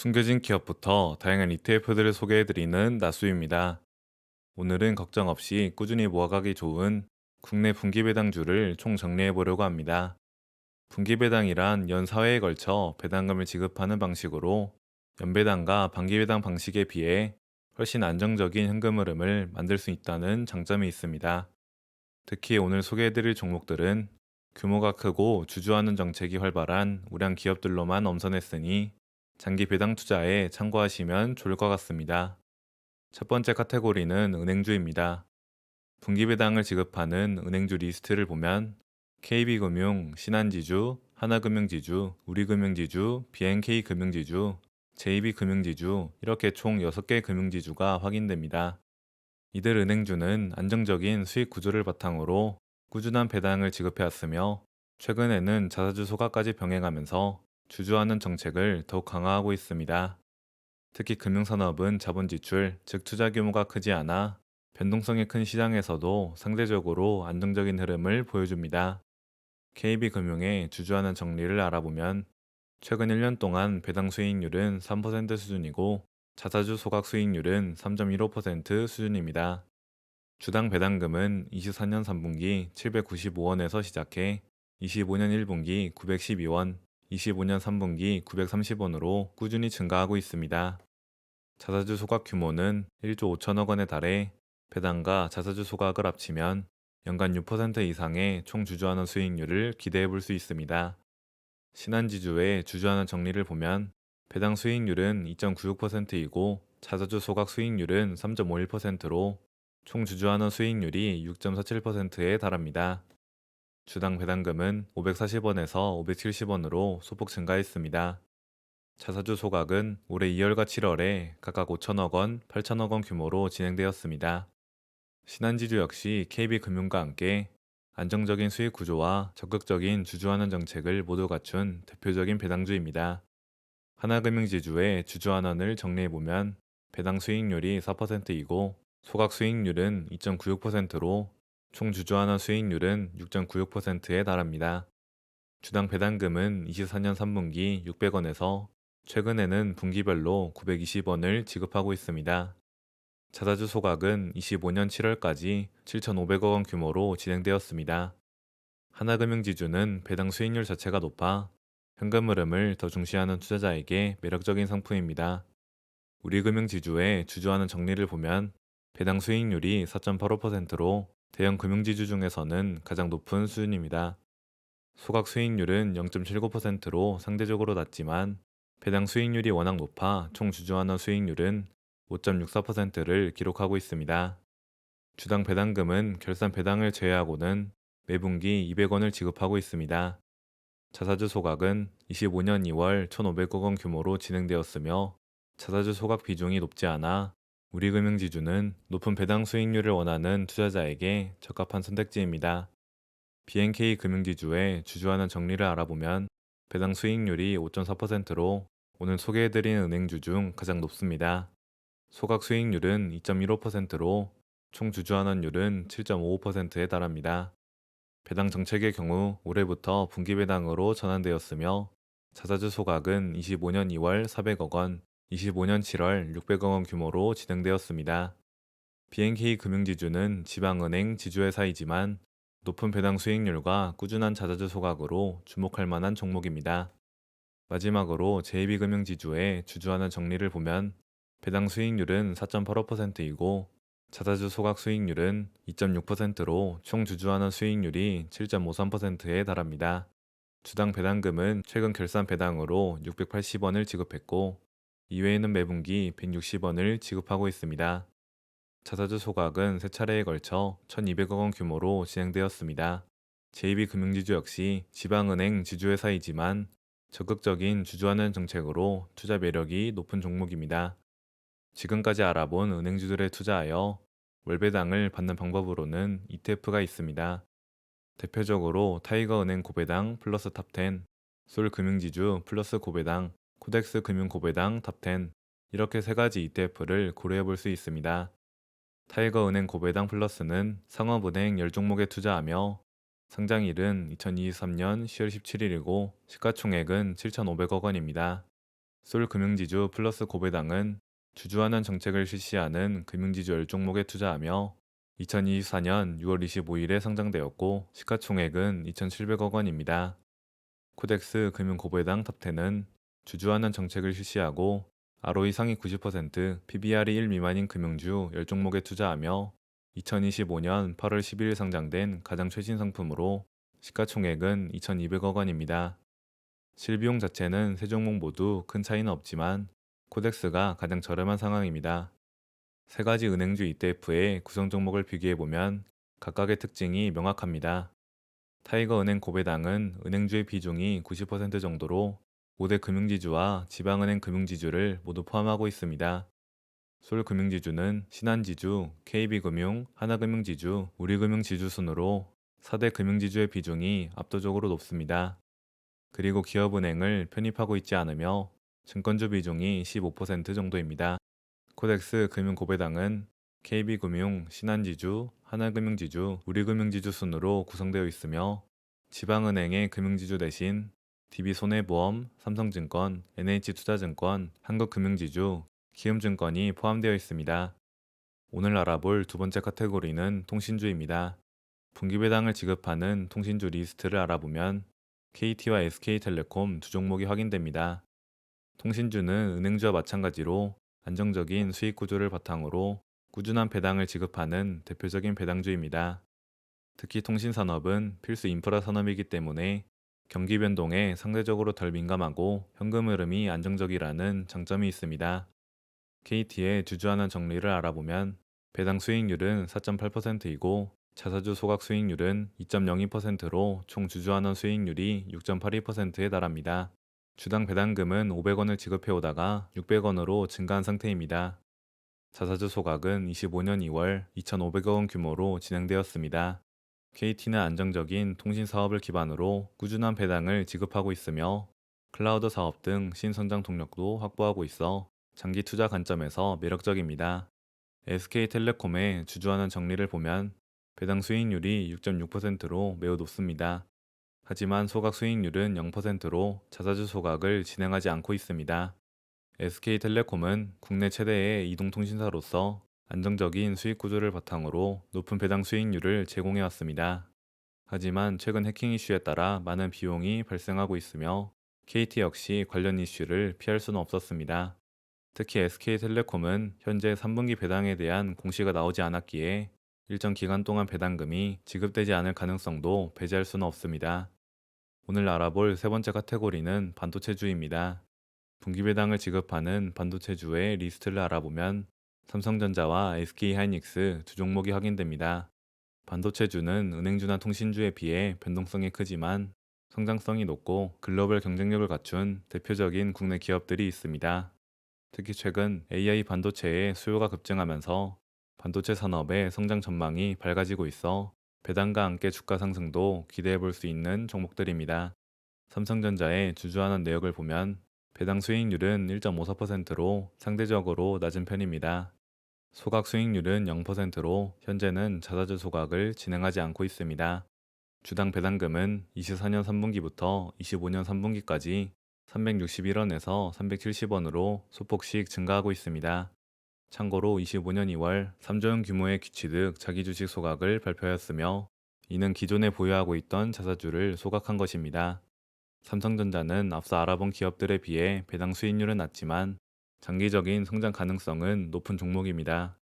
숨겨진 기업부터 다양한 ETF들을 소개해드리는 나수입니다. 오늘은 걱정 없이 꾸준히 모아가기 좋은 국내 분기배당주를 총 정리해보려고 합니다. 분기배당이란 연 4회에 걸쳐 배당금을 지급하는 방식으로 연배당과 반기배당 방식에 비해 훨씬 안정적인 현금 흐름을 만들 수 있다는 장점이 있습니다. 특히 오늘 소개해드릴 종목들은 규모가 크고 주주하는 정책이 활발한 우량 기업들로만 엄선했으니 장기 배당 투자에 참고하시면 좋을 것 같습니다. 첫 번째 카테고리는 은행주입니다. 분기 배당을 지급하는 은행주 리스트를 보면 KB금융, 신한지주, 하나금융지주, 우리금융지주, BNK금융지주, JB금융지주 이렇게 총 6개 금융지주가 확인됩니다. 이들 은행주는 안정적인 수익 구조를 바탕으로 꾸준한 배당을 지급해왔으며 최근에는 자사주 소각까지 병행하면서 주주하는 정책을 더욱 강화하고 있습니다. 특히 금융산업은 자본 지출, 즉 투자 규모가 크지 않아 변동성이 큰 시장에서도 상대적으로 안정적인 흐름을 보여줍니다. KB금융의 주주하는 정리를 알아보면 최근 1년 동안 배당 수익률은 3% 수준이고 자사주 소각 수익률은 3.15% 수준입니다. 주당 배당금은 24년 3분기 795원에서 시작해 25년 1분기 912원, 25년 3분기 930원으로 꾸준히 증가하고 있습니다. 자사주 소각 규모는 1조 5천억 원에 달해 배당과 자사주 소각을 합치면 연간 6% 이상의 총 주주환원 수익률을 기대해 볼 수 있습니다. 신한지주의 주주환원 정리를 보면 배당 수익률은 2.96%이고 자사주 소각 수익률은 3.51%로 총 주주환원 수익률이 6.47%에 달합니다. 주당 배당금은 540원에서 570원으로 소폭 증가했습니다. 자사주 소각은 올해 2월과 7월에 각각 5천억 원, 8천억 원 규모로 진행되었습니다. 신한지주 역시 KB금융과 함께 안정적인 수익 구조와 적극적인 주주환원 정책을 모두 갖춘 대표적인 배당주입니다. 하나금융지주의 주주환원을 정리해보면 배당 수익률이 4%이고 소각 수익률은 2.96%로 총 주주환원 수익률은 6.96%에 달합니다. 주당 배당금은 24년 3분기 600원에서 최근에는 분기별로 920원을 지급하고 있습니다. 자사주 소각은 25년 7월까지 7,500억 원 규모로 진행되었습니다. 하나금융지주는 배당 수익률 자체가 높아 현금 흐름을 더 중시하는 투자자에게 매력적인 상품입니다. 우리금융지주의 주주하는 정리를 보면 배당 수익률이 4.85%로 대형 금융지주 중에서는 가장 높은 수준입니다. 소각 수익률은 0.79%로 상대적으로 낮지만 배당 수익률이 워낙 높아 총 주주환원 수익률은 5.64%를 기록하고 있습니다. 주당 배당금은 결산 배당을 제외하고는 매분기 200원을 지급하고 있습니다. 자사주 소각은 25년 2월 1,500억 원 규모로 진행되었으며 자사주 소각 비중이 높지 않아 우리금융지주는 높은 배당 수익률을 원하는 투자자에게 적합한 선택지입니다. BNK 금융지주의 주주하는 정리를 알아보면 배당 수익률이 5.4%로 오늘 소개해드린 은행주 중 가장 높습니다. 소각 수익률은 2.15%로 총 주주환원율은 7.55%에 달합니다. 배당 정책의 경우 올해부터 분기배당으로 전환되었으며 자사주 소각은 25년 2월 400억 원, 25년 7월 600억 원 규모로 진행되었습니다. BNK 금융지주는 지방은행 지주회사이지만 높은 배당 수익률과 꾸준한 자사주 소각으로 주목할 만한 종목입니다. 마지막으로 JB금융지주의 주주하는 정리를 보면 배당 수익률은 4.85%이고 자사주 소각 수익률은 2.6%로 총 주주환원 수익률이 7.53%에 달합니다. 주당 배당금은 최근 결산 배당으로 680원을 지급했고 이외에는 매분기 160원을 지급하고 있습니다. 자사주 소각은 세 차례에 걸쳐 1,200억 원 규모로 진행되었습니다. JB금융지주 역시 지방은행 지주회사이지만 적극적인 주주환원 정책으로 투자 매력이 높은 종목입니다. 지금까지 알아본 은행주들에 투자하여 월배당을 받는 방법으로는 ETF가 있습니다. 대표적으로 타이거은행 고배당 플러스 탑10, 솔금융지주 플러스 고배당, 코덱스 금융 고배당 탑10 이렇게 세 가지 ETF를 고려해 볼 수 있습니다. 타이거은행 고배당 플러스는 상업은행 10종목에 투자하며 상장일은 2023년 10월 17일이고 시가총액은 7,500억 원입니다. 솔 금융지주 플러스 고배당은 주주환원 정책을 실시하는 금융지주 10종목에 투자하며 2024년 6월 25일에 상장되었고 시가총액은 2,700억 원입니다. 코덱스 금융 고배당 탑10은 주주환원 정책을 실시하고 ROE 상위 90%, PBR이 1 미만인 금융주 10종목에 투자하며 2025년 8월 11일 상장된 가장 최신 상품으로 시가총액은 2,200억 원입니다. 실비용 자체는 세 종목 모두 큰 차이는 없지만 코덱스가 가장 저렴한 상황입니다. 세 가지 은행주 ETF의 구성 종목을 비교해보면 각각의 특징이 명확합니다. 타이거은행 고배당은 은행주의 비중이 90% 정도로 5대 금융지주와 지방은행 금융지주를 모두 포함하고 있습니다. 솔금융지주는 신한지주, KB금융, 하나금융지주, 우리금융지주 순으로 4대 금융지주의 비중이 압도적으로 높습니다. 그리고 기업은행을 편입하고 있지 않으며 증권주 비중이 15% 정도입니다. 코덱스 금융고배당은 KB금융, 신한지주, 하나금융지주, 우리금융지주 순으로 구성되어 있으며 지방은행의 금융지주 대신 DB손해보험, 삼성증권, NH투자증권, 한국금융지주, 키움증권이 포함되어 있습니다. 오늘 알아볼 두 번째 카테고리는 통신주입니다. 분기배당을 지급하는 통신주 리스트를 알아보면 KT와 SK텔레콤 두 종목이 확인됩니다. 통신주는 은행주와 마찬가지로 안정적인 수익 구조를 바탕으로 꾸준한 배당을 지급하는 대표적인 배당주입니다. 특히 통신산업은 필수 인프라 산업이기 때문에 경기 변동에 상대적으로 덜 민감하고 현금 흐름이 안정적이라는 장점이 있습니다. KT의 주주환원 정리를 알아보면 배당 수익률은 4.8%이고 자사주 소각 수익률은 2.02%로 총 주주환원 수익률이 6.82%에 달합니다. 주당 배당금은 500원을 지급해 오다가 600원으로 증가한 상태입니다. 자사주 소각은 25년 2월 2,500억 원 규모로 진행되었습니다. KT는 안정적인 통신 사업을 기반으로 꾸준한 배당을 지급하고 있으며 클라우드 사업 등 신성장 동력도 확보하고 있어 장기 투자 관점에서 매력적입니다. SK텔레콤의 주주환원 정리를 보면 배당 수익률이 6.6%로 매우 높습니다. 하지만 소각 수익률은 0%로 자사주 소각을 진행하지 않고 있습니다. SK텔레콤은 국내 최대의 이동통신사로서 안정적인 수익 구조를 바탕으로 높은 배당 수익률을 제공해 왔습니다. 하지만 최근 해킹 이슈에 따라 많은 비용이 발생하고 있으며 KT 역시 관련 이슈를 피할 수는 없었습니다. 특히 SK텔레콤은 현재 3분기 배당에 대한 공시가 나오지 않았기에 일정 기간 동안 배당금이 지급되지 않을 가능성도 배제할 수는 없습니다. 오늘 알아볼 세 번째 카테고리는 반도체주입니다. 분기 배당을 지급하는 반도체주의 리스트를 알아보면 삼성전자와 SK하이닉스 두 종목이 확인됩니다. 반도체주는 은행주나 통신주에 비해 변동성이 크지만 성장성이 높고 글로벌 경쟁력을 갖춘 대표적인 국내 기업들이 있습니다. 특히 최근 AI 반도체의 수요가 급증하면서 반도체 산업의 성장 전망이 밝아지고 있어 배당과 함께 주가 상승도 기대해 볼 수 있는 종목들입니다. 삼성전자의 주주환원 내역을 보면 배당 수익률은 1.54%로 상대적으로 낮은 편입니다. 소각 수익률은 0%로 현재는 자사주 소각을 진행하지 않고 있습니다. 주당 배당금은 24년 3분기부터 25년 3분기까지 361원에서 370원으로 소폭씩 증가하고 있습니다. 참고로 25년 2월 3조원 규모의 귀취득 자기주식 소각을 발표하였으며 이는 기존에 보유하고 있던 자사주를 소각한 것입니다. 삼성전자는 앞서 알아본 기업들에 비해 배당 수익률은 낮지만 장기적인 성장 가능성은 높은 종목입니다.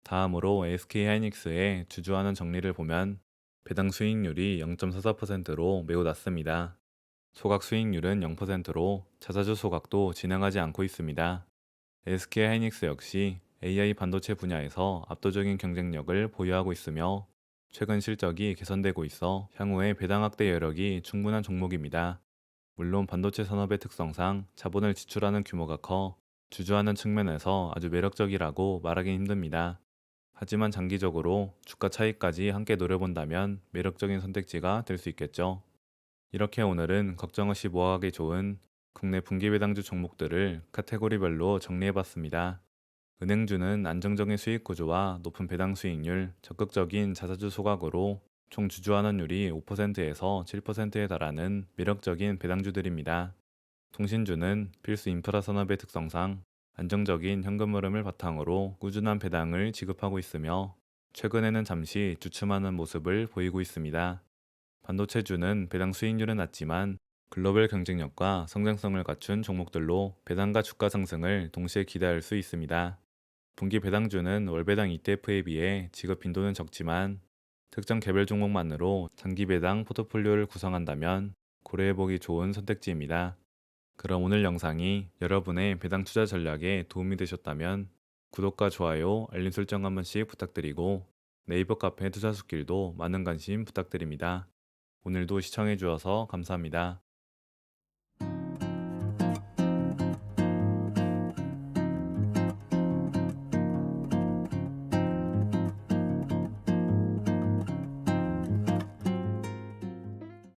다음으로 SK하이닉스의 주주환원 정리를 보면 배당 수익률이 0.44%로 매우 낮습니다. 소각 수익률은 0%로 자사주 소각도 진행하지 않고 있습니다. SK하이닉스 역시 AI 반도체 분야에서 압도적인 경쟁력을 보유하고 있으며 최근 실적이 개선되고 있어 향후에 배당 확대 여력이 충분한 종목입니다. 물론 반도체 산업의 특성상 자본을 지출하는 규모가 커 주주하는 측면에서 아주 매력적이라고 말하기 힘듭니다. 하지만 장기적으로 주가 차익까지 함께 노려본다면 매력적인 선택지가 될 수 있겠죠. 이렇게 오늘은 걱정 없이 모아가기 좋은 국내 분기배당주 종목들을 카테고리별로 정리해봤습니다. 은행주는 안정적인 수익 구조와 높은 배당 수익률, 적극적인 자사주 소각으로 총 주주환원율이 5%에서 7%에 달하는 매력적인 배당주들입니다. 통신주는 필수 인프라 산업의 특성상 안정적인 현금 흐름을 바탕으로 꾸준한 배당을 지급하고 있으며 최근에는 잠시 주춤하는 모습을 보이고 있습니다. 반도체주는 배당 수익률은 낮지만 글로벌 경쟁력과 성장성을 갖춘 종목들로 배당과 주가 상승을 동시에 기대할 수 있습니다. 분기 배당주는 월 배당 ETF에 비해 지급 빈도는 적지만 특정 개별 종목만으로 장기 배당 포트폴리오를 구성한다면 고려해보기 좋은 선택지입니다. 그럼 오늘 영상이 여러분의 배당 투자 전략에 도움이 되셨다면 구독과 좋아요, 알림 설정 한 번씩 부탁드리고 네이버 카페 투자숲길도 많은 관심 부탁드립니다. 오늘도 시청해 주셔서 감사합니다.